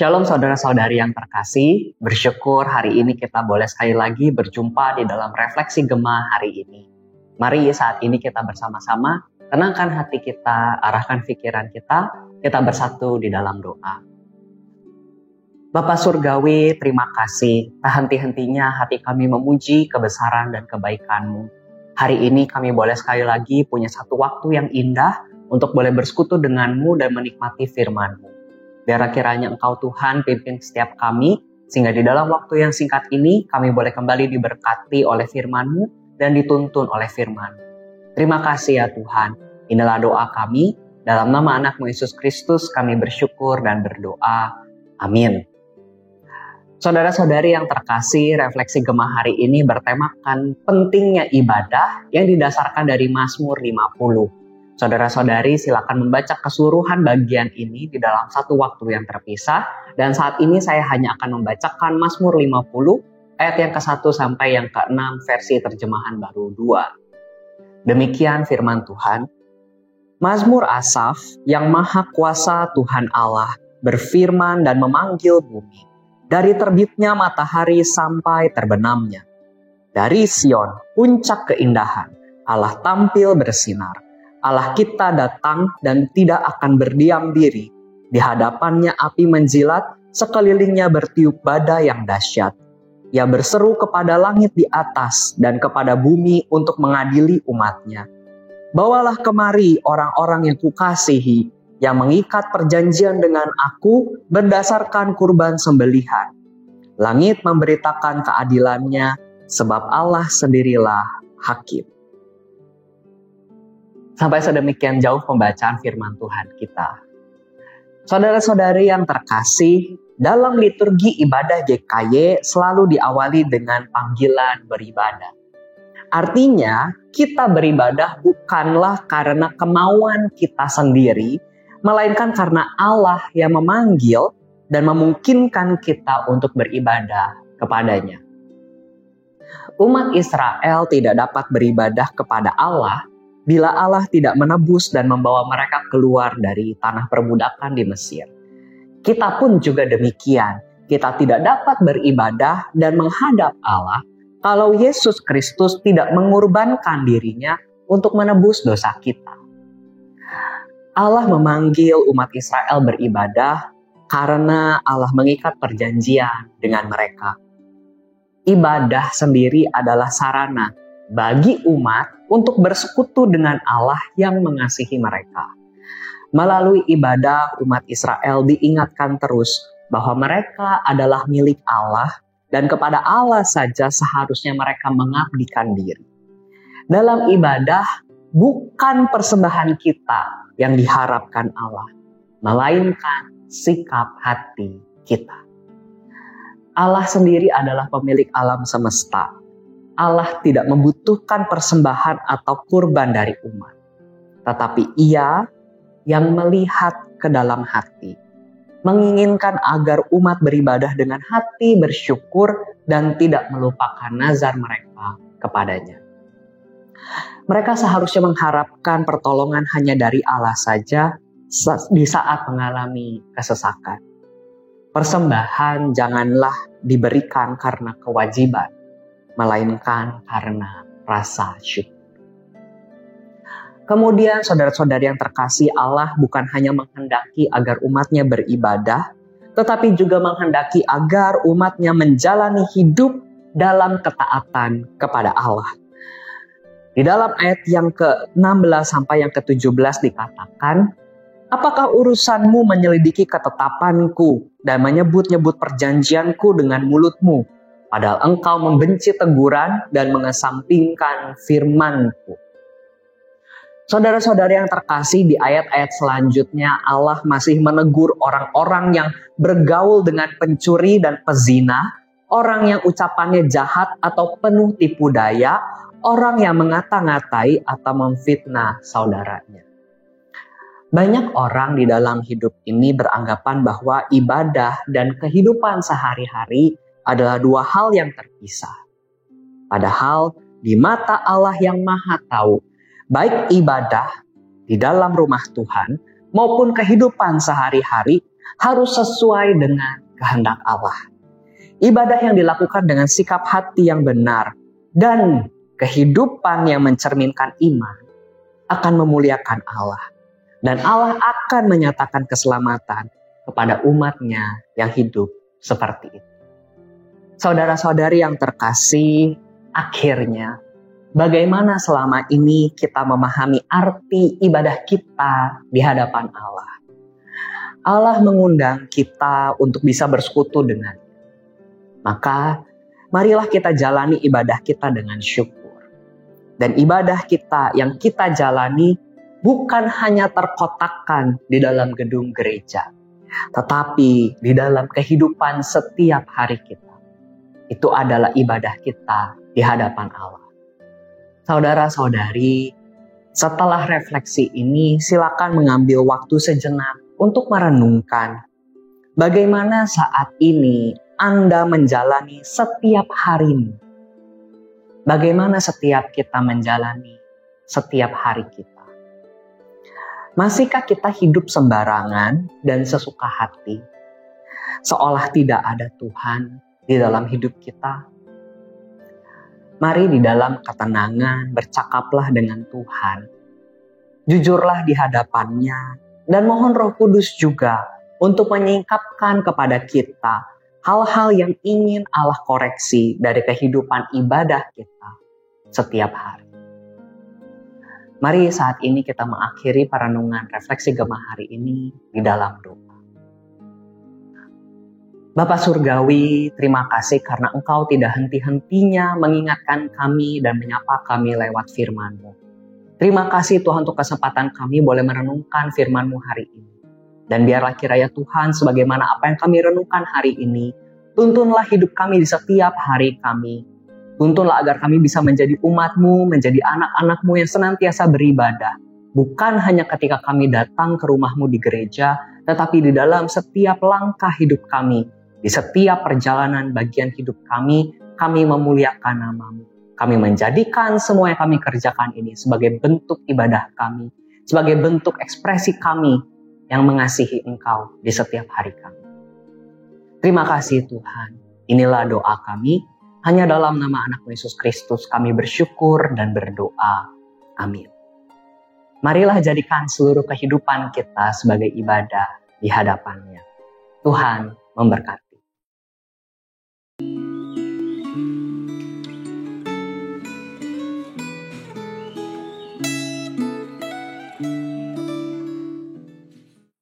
Shalom saudara-saudari yang terkasih, bersyukur hari ini kita boleh sekali lagi berjumpa di dalam refleksi Gema hari ini. Mari saat ini kita bersama-sama tenangkan hati kita, arahkan pikiran kita bersatu di dalam doa. Bapa Surgawi, terima kasih, tak henti-hentinya hati kami memuji kebesaran dan kebaikan-Mu. Hari ini kami boleh sekali lagi punya satu waktu yang indah untuk boleh bersekutu dengan-Mu dan menikmati firman-Mu. Biar kiranya Engkau Tuhan pimpin setiap kami, sehingga di dalam waktu yang singkat ini kami boleh kembali diberkati oleh firman-Mu dan dituntun oleh firman. Terima kasih ya Tuhan. Inilah doa kami. Dalam nama anak-Mu Yesus Kristus kami bersyukur dan berdoa. Amin. Saudara-saudari yang terkasih, refleksi Gema hari ini bertemakan pentingnya ibadah yang didasarkan dari Mazmur 50. Saudara-saudari silakan membaca keseluruhan bagian ini di dalam satu waktu yang terpisah. Dan saat ini saya hanya akan membacakan Mazmur 50 ayat yang ke-1 sampai yang ke-6 versi terjemahan baru 2. Demikian firman Tuhan. Mazmur Asaf yang maha kuasa Tuhan Allah berfirman dan memanggil bumi. Dari terbitnya matahari sampai terbenamnya. Dari Sion, puncak keindahan, Allah tampil bersinar. Allah kita datang dan tidak akan berdiam diri. Di hadapannya api menjilat, sekelilingnya bertiup badai yang dahsyat. Ia berseru kepada langit di atas dan kepada bumi untuk mengadili umatnya. Bawalah kemari orang-orang yang kukasihi, yang mengikat perjanjian dengan aku berdasarkan kurban sembelihan. Langit memberitakan keadilannya, sebab Allah sendirilah hakim. Sampai sedemikian jauh pembacaan firman Tuhan kita. Saudara-saudari yang terkasih, dalam liturgi ibadah GKY selalu diawali dengan panggilan beribadah. Artinya, kita beribadah bukanlah karena kemauan kita sendiri, melainkan karena Allah yang memanggil dan memungkinkan kita untuk beribadah kepadanya. Umat Israel tidak dapat beribadah kepada Allah bila Allah tidak menebus dan membawa mereka keluar dari tanah perbudakan di Mesir. Kita pun juga demikian. Kita tidak dapat beribadah dan menghadap Allah kalau Yesus Kristus tidak mengorbankan dirinya untuk menebus dosa kita. Allah memanggil umat Israel beribadah karena Allah mengikat perjanjian dengan mereka. Ibadah sendiri adalah sarana bagi umat untuk bersekutu dengan Allah yang mengasihi mereka. Melalui ibadah, umat Israel diingatkan terus bahwa mereka adalah milik Allah dan kepada Allah saja seharusnya mereka mengabdikan diri. Dalam ibadah, bukan persembahan kita yang diharapkan Allah, melainkan sikap hati kita. Allah sendiri adalah pemilik alam semesta. Allah tidak membutuhkan persembahan atau kurban dari umat. Tetapi Ia yang melihat ke dalam hati, menginginkan agar umat beribadah dengan hati bersyukur dan tidak melupakan nazar mereka kepadanya. Mereka seharusnya mengharapkan pertolongan hanya dari Allah saja di saat mengalami kesesakan. Persembahan janganlah diberikan karena kewajiban, melainkan karena rasa syukur. Kemudian saudara-saudari yang terkasih, Allah bukan hanya menghendaki agar umatnya beribadah, tetapi juga menghendaki agar umatnya menjalani hidup dalam ketaatan kepada Allah. Di dalam ayat yang ke-16 sampai yang ke-17 dikatakan, apakah urusanmu menyelidiki ketetapanku dan menyebut-nyebut perjanjianku dengan mulutmu? Padahal engkau membenci teguran dan mengesampingkan firman-Ku. Saudara-saudari yang terkasih, di ayat-ayat selanjutnya Allah masih menegur orang-orang yang bergaul dengan pencuri dan pezina, orang yang ucapannya jahat atau penuh tipu daya, orang yang mengata-ngatai atau memfitnah saudaranya. Banyak orang di dalam hidup ini beranggapan bahwa ibadah dan kehidupan sehari-hari adalah dua hal yang terpisah. Padahal di mata Allah yang Maha Tahu, baik ibadah di dalam rumah Tuhan maupun kehidupan sehari-hari harus sesuai dengan kehendak Allah. Ibadah yang dilakukan dengan sikap hati yang benar dan kehidupan yang mencerminkan iman akan memuliakan Allah. Dan Allah akan menyatakan keselamatan kepada umatnya yang hidup seperti itu. Saudara-saudari yang terkasih, akhirnya bagaimana selama ini kita memahami arti ibadah kita di hadapan Allah. Allah mengundang kita untuk bisa bersekutu dengan. Maka marilah kita jalani ibadah kita dengan syukur. Dan ibadah kita yang kita jalani bukan hanya terkotakkan di dalam gedung gereja, tetapi di dalam kehidupan setiap hari kita. Itu adalah ibadah kita di hadapan Allah. Saudara-saudari, setelah refleksi ini silakan mengambil waktu sejenak untuk merenungkan bagaimana saat ini Anda menjalani setiap harimu. Bagaimana setiap kita menjalani setiap hari kita. Masihkah kita hidup sembarangan dan sesuka hati? Seolah tidak ada Tuhan di dalam hidup kita. Mari di dalam ketenangan bercakaplah dengan Tuhan. Jujurlah di hadapannya dan mohon Roh Kudus juga untuk menyingkapkan kepada kita hal-hal yang ingin Allah koreksi dari kehidupan ibadah kita setiap hari. Mari saat ini kita mengakhiri perenungan refleksi Gemah hari ini di dalam doa. Bapa Surgawi, terima kasih karena Engkau tidak henti-hentinya mengingatkan kami dan menyapa kami lewat firman-Mu. Terima kasih Tuhan untuk kesempatan kami boleh merenungkan firman-Mu hari ini. Dan biarlah kiranya Tuhan sebagaimana apa yang kami renungkan hari ini, tuntunlah hidup kami di setiap hari kami. Tuntunlah agar kami bisa menjadi umat-Mu, menjadi anak-anak-Mu yang senantiasa beribadah. Bukan hanya ketika kami datang ke rumah-Mu di gereja, tetapi di dalam setiap langkah hidup kami. Di setiap perjalanan bagian hidup kami memuliakan nama-Mu. Kami menjadikan semua yang kami kerjakan ini sebagai bentuk ibadah kami, sebagai bentuk ekspresi kami yang mengasihi Engkau di setiap hari kami. Terima kasih Tuhan. Inilah doa kami. Hanya dalam nama anak Yesus Kristus kami bersyukur dan berdoa. Amin. Marilah jadikan seluruh kehidupan kita sebagai ibadah di hadapan-Nya. Tuhan memberkati.